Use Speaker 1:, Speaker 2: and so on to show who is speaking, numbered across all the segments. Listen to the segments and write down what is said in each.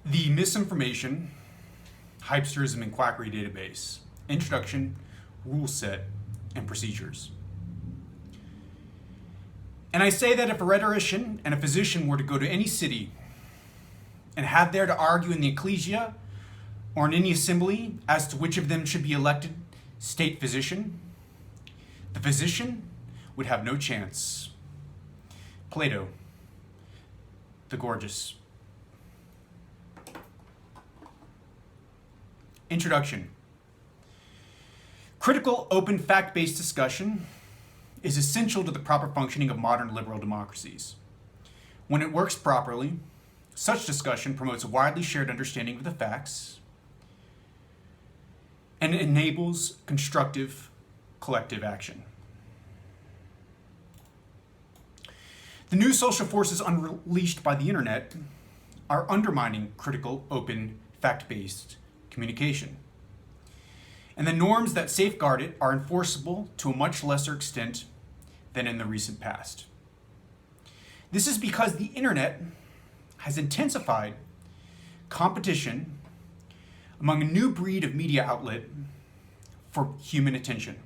Speaker 1: The Misinformation, Hypesterism, and Quackery Database. Introduction, Ruleset, and Procedures. And I say that if a rhetorician and a physician were to go to any city and had there to argue in the ecclesia or in any assembly as to which of them should be elected state physician, the physician would have no chance. Plato, the Gorgias. Introduction. Critical, open, fact-based discussion is essential to the proper functioning of modern liberal democracies. When it works properly, such discussion promotes a widely shared understanding of the facts and enables constructive collective action. The new social forces unleashed by the internet are undermining critical, open, fact-based communication. And the norms that safeguard it are enforceable to a much lesser extent than in the recent past. This is because the internet has intensified competition among a new breed of media outlet for human attention.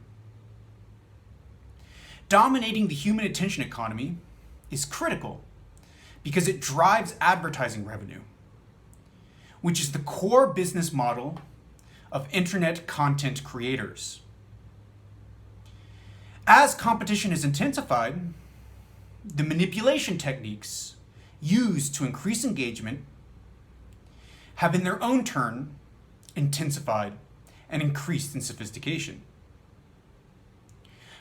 Speaker 1: Dominating the human attention economy is critical because it drives advertising revenue, which is the core business model of internet content creators. As competition has intensified, the manipulation techniques used to increase engagement have in their own turn intensified and increased in sophistication.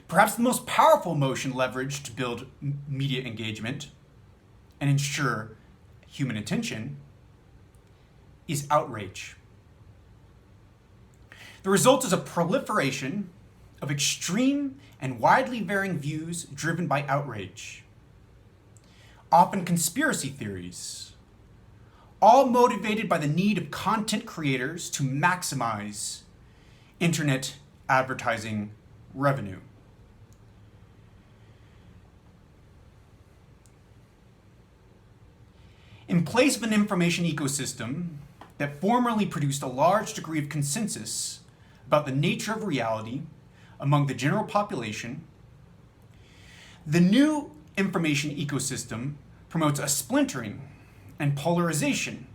Speaker 1: Perhaps the most powerful motion leveraged to build media engagement and ensure human attention is outrage. The result is a proliferation of extreme and widely varying views driven by outrage, often conspiracy theories, all motivated by the need of content creators to maximize internet advertising revenue. In place of an information ecosystem that formerly produced a large degree of consensus about the nature of reality among the general population, the new information ecosystem promotes a splintering and polarization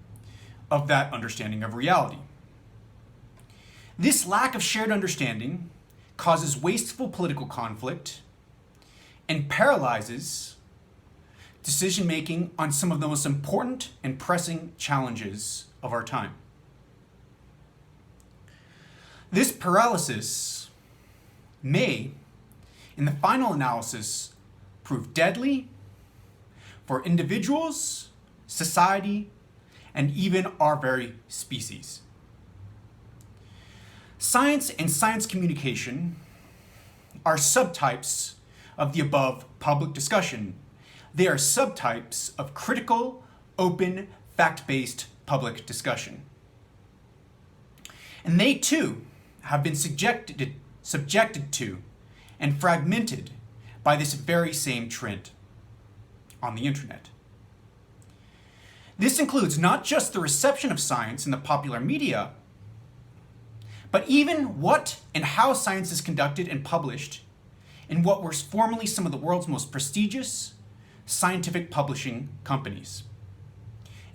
Speaker 1: of that understanding of reality. This lack of shared understanding causes wasteful political conflict and paralyzes decision-making on some of the most important and pressing challenges of our time. This paralysis may, in the final analysis, prove deadly for individuals, society, and even our very species. Science and science communication are subtypes of the above public discussion. They are subtypes of critical, open, fact-based public discussion. And they too have been subjected to and fragmented by this very same trend on the internet. This includes not just the reception of science in the popular media, but even what and how science is conducted and published in what were formerly some of the world's most prestigious scientific publishing companies,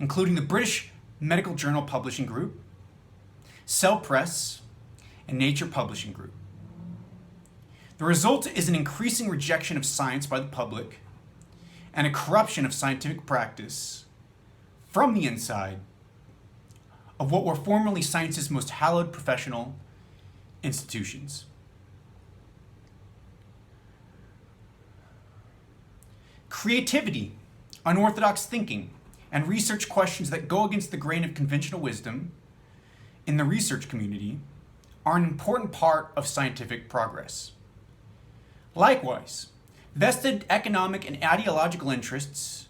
Speaker 1: including the British Medical Journal Publishing Group, Cell Press, and Nature Publishing Group. The result is an increasing rejection of science by the public and a corruption of scientific practice from the inside of what were formerly science's most hallowed professional institutions. Creativity, unorthodox thinking, and research questions that go against the grain of conventional wisdom in the research community are an important part of scientific progress. Likewise, vested economic and ideological interests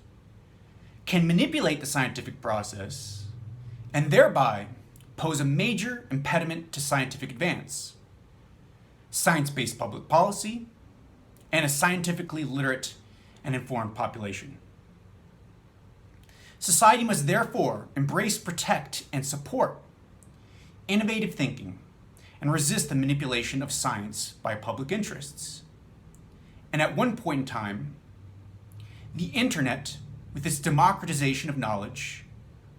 Speaker 1: can manipulate the scientific process and thereby pose a major impediment to scientific advance, science-based public policy, and a scientifically literate and informed population. Society must therefore embrace, protect, and support innovative thinking and resist the manipulation of science by public interests. And at one point in time, the internet, with its democratization of knowledge,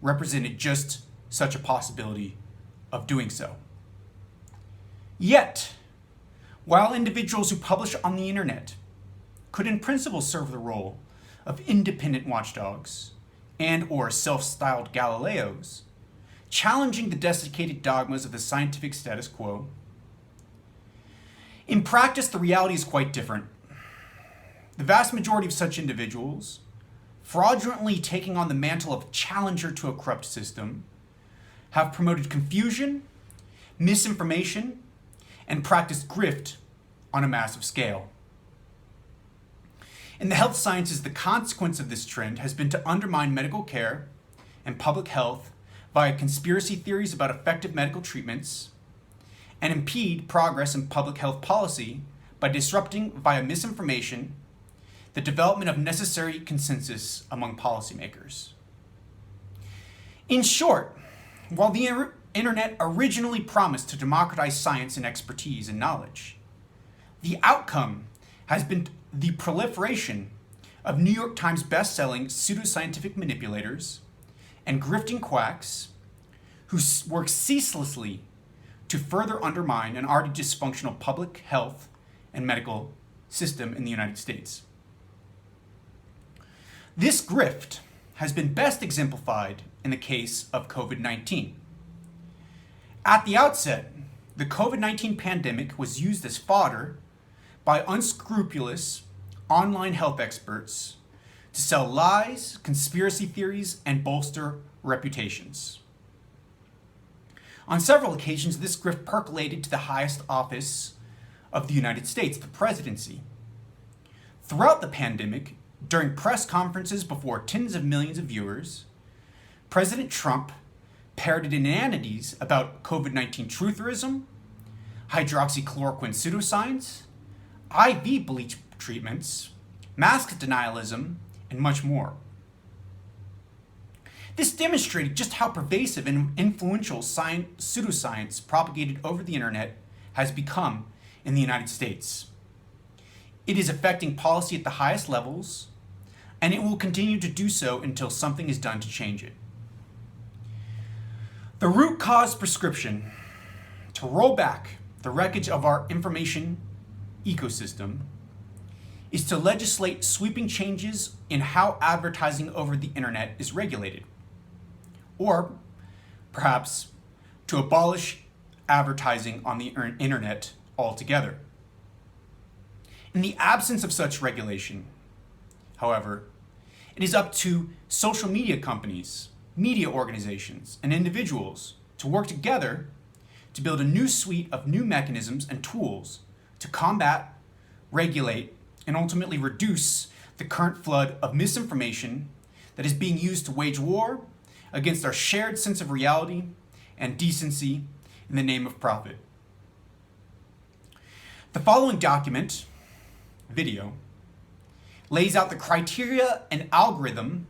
Speaker 1: represented just such a possibility of doing so. Yet, while individuals who publish on the internet could in principle serve the role of independent watchdogs and or self-styled Galileos, challenging the desiccated dogmas of the scientific status quo, in practice the reality is quite different. The vast majority of such individuals, fraudulently taking on the mantle of challenger to a corrupt system, have promoted confusion, misinformation, and practiced grift on a massive scale. In the health sciences, the consequence of this trend has been to undermine medical care and public health via conspiracy theories about effective medical treatments, and impede progress in public health policy by disrupting via misinformation the development of necessary consensus among policymakers. In short, while the internet originally promised to democratize science and expertise and knowledge, the outcome has been the proliferation of New York Times best-selling pseudoscientific manipulators and grifting quacks who work ceaselessly to further undermine an already dysfunctional public health and medical system in the United States. This grift has been best exemplified in the case of COVID-19. At the outset, the COVID-19 pandemic was used as fodder by unscrupulous online health experts to sell lies, conspiracy theories, and bolster reputations. On several occasions, this grift percolated to the highest office of the United States, the presidency. Throughout the pandemic, during press conferences before tens of millions of viewers, President Trump parroted inanities about COVID-19 trutherism, hydroxychloroquine pseudoscience, IV bleach treatments, mask denialism, and much more. This demonstrated just how pervasive and influential pseudoscience propagated over the internet has become in the United States. It is affecting policy at the highest levels, and it will continue to do so until something is done to change it. The root cause prescription to roll back the wreckage of our information ecosystem is to legislate sweeping changes in how advertising over the internet is regulated, or perhaps to abolish advertising on the internet altogether. In the absence of such regulation, however, it is up to social media companies, media organizations, and individuals to work together to build a new suite of new mechanisms and tools to combat, regulate, and ultimately reduce the current flood of misinformation that is being used to wage war against our shared sense of reality and decency in the name of profit. The following document, video, lays out the criteria and algorithm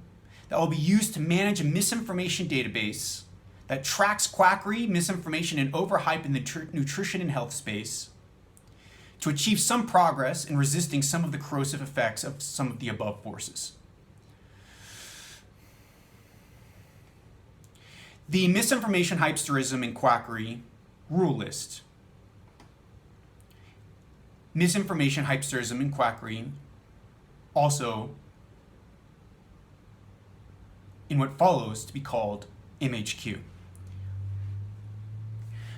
Speaker 1: that will be used to manage a misinformation database that tracks quackery, misinformation, and overhype in the nutrition and health space to achieve some progress in resisting some of the corrosive effects of some of the above forces. The Misinformation, Hypesterism, and Quackery Rule List. Misinformation, Hypesterism, and Quackery, also in what follows to be called MHQ.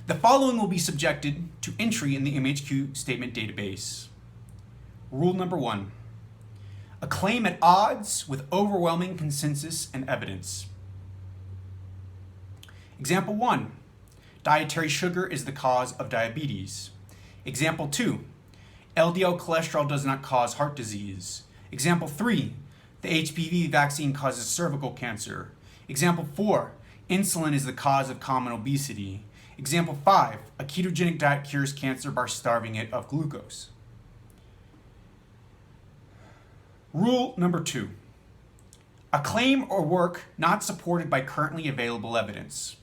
Speaker 1: The following will be subjected to entry in the MHQ statement database. Rule number 1. A claim at odds with overwhelming consensus and evidence. Example 1. Dietary sugar is the cause of diabetes. Example 2. LDL cholesterol does not cause heart disease. Example 3. The HPV vaccine causes cervical cancer. Example 4. Insulin is the cause of common obesity. Example 5. A ketogenic diet cures cancer by starving it of glucose. Rule number 2. A claim or work not supported by currently available evidence.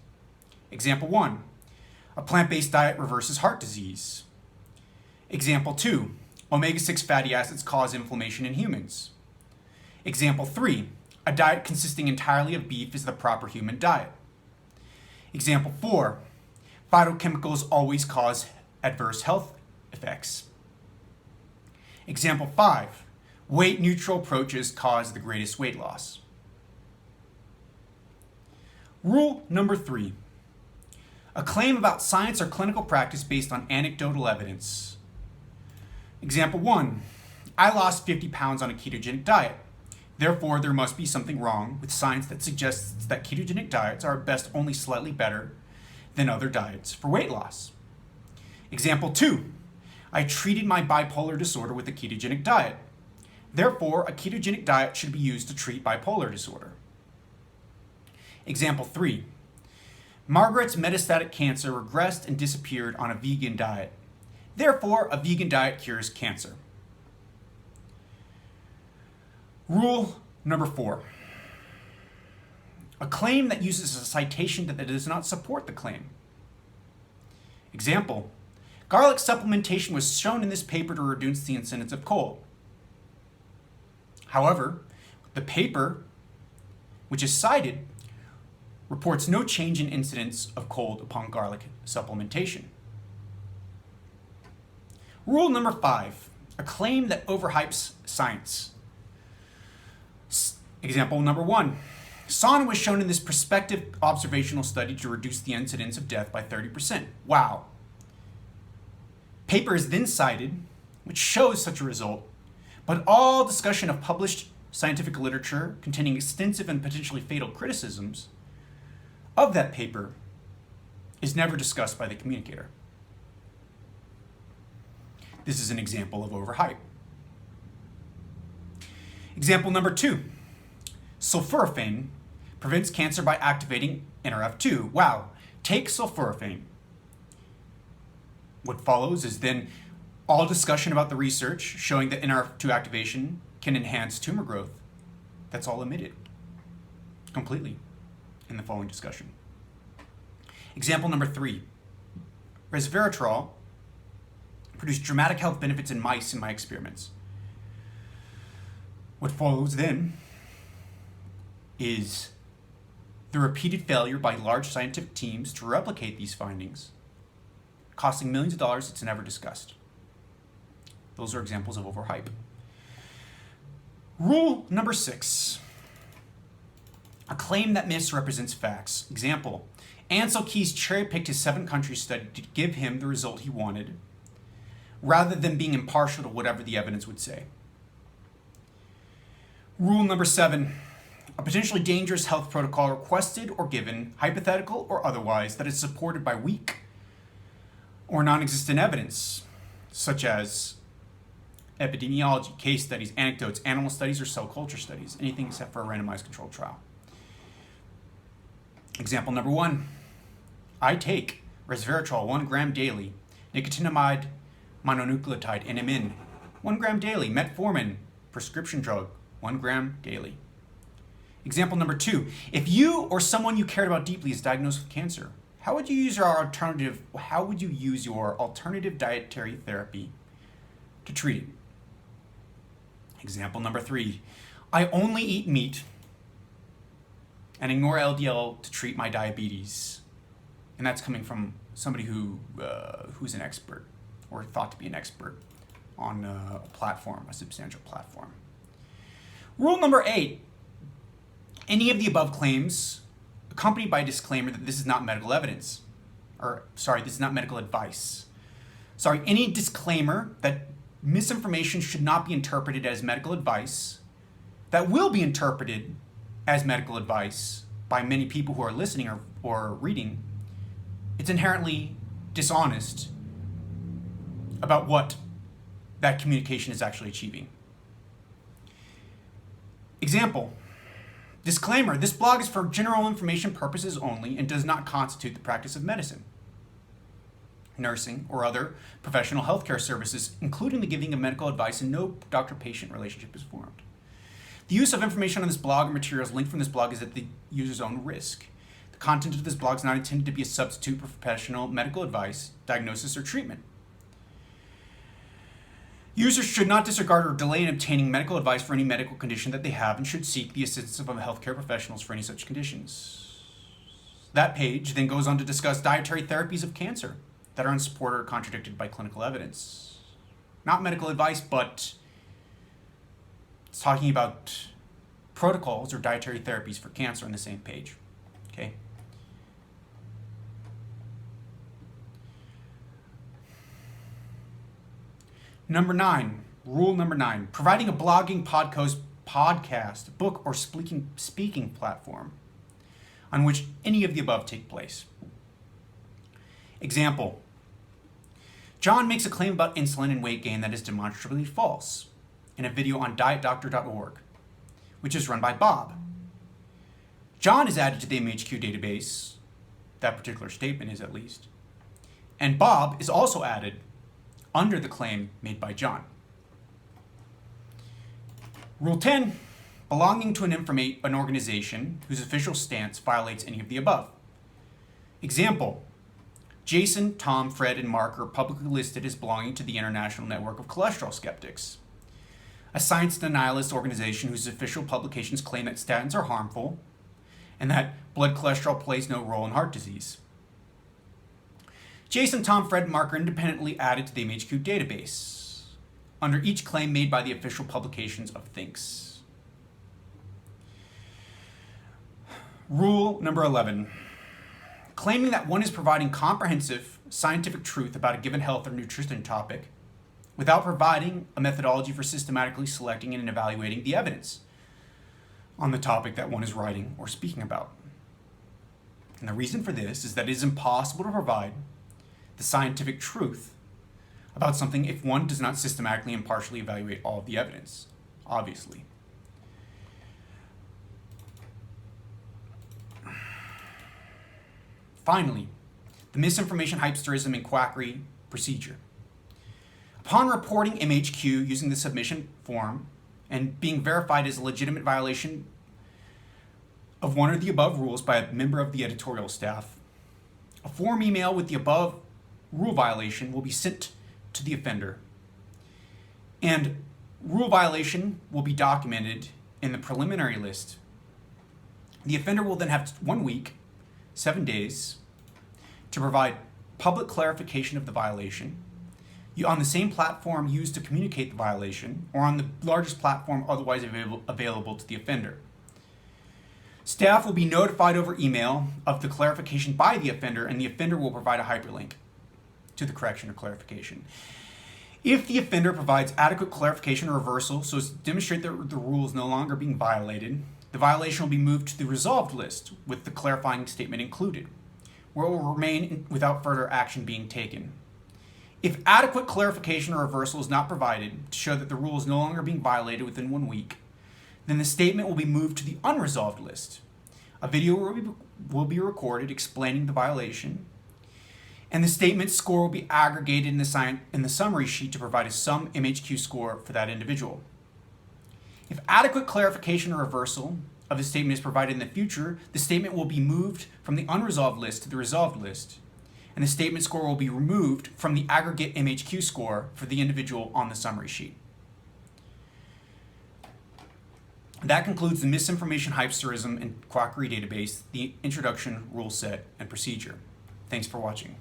Speaker 1: Example 1. A plant-based diet reverses heart disease. Example 2. Omega-6 fatty acids cause inflammation in humans. Example 3. A diet consisting entirely of beef is the proper human diet. Example 4. Phytochemicals always cause adverse health effects. Example 5. Weight-neutral approaches cause the greatest weight loss. Rule number 3. A claim about science or clinical practice based on anecdotal evidence. Example 1. I lost 50 pounds on a ketogenic diet. Therefore, there must be something wrong with science that suggests that ketogenic diets are at best only slightly better than other diets for weight loss. Example 2. I treated my bipolar disorder with a ketogenic diet. Therefore, a ketogenic diet should be used to treat bipolar disorder. Example 3. Margaret's metastatic cancer regressed and disappeared on a vegan diet. Therefore, a vegan diet cures cancer. Rule number 4. A claim that uses a citation that does not support the claim. Example, garlic supplementation was shown in this paper to reduce the incidence of cold. However, the paper, which is cited, reports no change in incidence of cold upon garlic supplementation. Rule number 5, a claim that overhypes science. Example number 1, sauna was shown in this prospective observational study to reduce the incidence of death by 30%. Wow. Paper is then cited, which shows such a result, but all discussion of published scientific literature containing extensive and potentially fatal criticisms of that paper is never discussed by the communicator. This is an example of overhype. Example number 2. Sulforaphane prevents cancer by activating NRF2. Wow, take sulforaphane. What follows is then all discussion about the research showing that NRF2 activation can enhance tumor growth. That's all omitted completely in the following discussion. Example number 3. Resveratrol produced dramatic health benefits in mice in my experiments. What follows then is the repeated failure by large scientific teams to replicate these findings, costing millions of dollars. It's never discussed. Those are examples of overhype. Rule number 6, a claim that misrepresents facts. Example, Ansel Keys cherry-picked his 7-country study to give him the result he wanted, rather than being impartial to whatever the evidence would say. Rule number 7, a potentially dangerous health protocol requested or given, hypothetical or otherwise, that is supported by weak or non-existent evidence, such as epidemiology, case studies, anecdotes, animal studies, or cell culture studies, anything except for a randomized controlled trial. Example number 1, I take resveratrol 1 gram daily, nicotinamide mononucleotide, NMN, 1 gram daily, metformin, prescription drug, 1 gram daily. Example number 2, if you or someone you cared about deeply is diagnosed with cancer, how would you use your alternative dietary therapy to treat it? Example number 3, I only eat meat and ignore LDL to treat my diabetes. And that's coming from somebody who's an expert or thought to be an expert on a platform, a substantial platform. Rule number 8, any of the above claims accompanied by a disclaimer that this is not medical evidence, this is not medical advice. Any disclaimer that misinformation should not be interpreted as medical advice, that will be interpreted as medical advice by many people who are listening or reading, it's inherently dishonest about what that communication is actually achieving. Example, disclaimer, this blog is for general information purposes only and does not constitute the practice of medicine, nursing, or other professional healthcare services, including the giving of medical advice, and no doctor-patient relationship is formed. The use of information on this blog or materials linked from this blog is at the user's own risk. The content of this blog is not intended to be a substitute for professional medical advice, diagnosis, or treatment. Users should not disregard or delay in obtaining medical advice for any medical condition that they have and should seek the assistance of healthcare professionals for any such conditions. That page then goes on to discuss dietary therapies of cancer that are unsupported or contradicted by clinical evidence. Not medical advice, but it's talking about protocols or dietary therapies for cancer on the same page. Okay. Number 9, rule number 9, providing a blogging, podcast, book, or speaking platform on which any of the above take place. Example, John makes a claim about insulin and weight gain that is demonstrably false in a video on dietdoctor.org, which is run by Bob. John is added to the MHQ database, that particular statement is at least, and Bob is also added under the claim made by John. Rule 10, belonging to an organization whose official stance violates any of the above. Example, Jason, Tom, Fred, and Mark are publicly listed as belonging to the International Network of Cholesterol Skeptics, a science denialist organization whose official publications claim that statins are harmful and that blood cholesterol plays no role in heart disease. Jason, Tom, Fred, and Mark are independently added to the MHQ database under each claim made by the official publications of Thinks. Rule number 11. Claiming that one is providing comprehensive scientific truth about a given health or nutrition topic without providing a methodology for systematically selecting and evaluating the evidence on the topic that one is writing or speaking about. And the reason for this is that it is impossible to provide the scientific truth about something if one does not systematically and impartially evaluate all of the evidence, obviously. Finally, the misinformation, hypesterism, and quackery procedure. Upon reporting MHQ using the submission form and being verified as a legitimate violation of one or the above rules by a member of the editorial staff, a form email with the above rule violation will be sent to the offender, and rule violation will be documented in the preliminary list. The offender will then have 1 week, 7 days, to provide public clarification of the violation on the same platform used to communicate the violation or on the largest platform otherwise available to the offender. Staff will be notified over email of the clarification by the offender, and the offender will provide a hyperlink to the correction or clarification. If the offender provides adequate clarification or reversal so as to demonstrate that the rule is no longer being violated, the violation will be moved to the resolved list with the clarifying statement included, where it will remain without further action being taken. If adequate clarification or reversal is not provided to show that the rule is no longer being violated within 1 week, then the statement will be moved to the unresolved list. A video will be recorded explaining the violation, and the statement score will be aggregated in the summary sheet to provide a sum MHQ score for that individual. If adequate clarification or reversal of the statement is provided in the future, the statement will be moved from the unresolved list to the resolved list, and the statement score will be removed from the aggregate MHQ score for the individual on the summary sheet. That concludes the misinformation, hypesterism, and quackery database, the introduction, rule set, and procedure. Thanks for watching.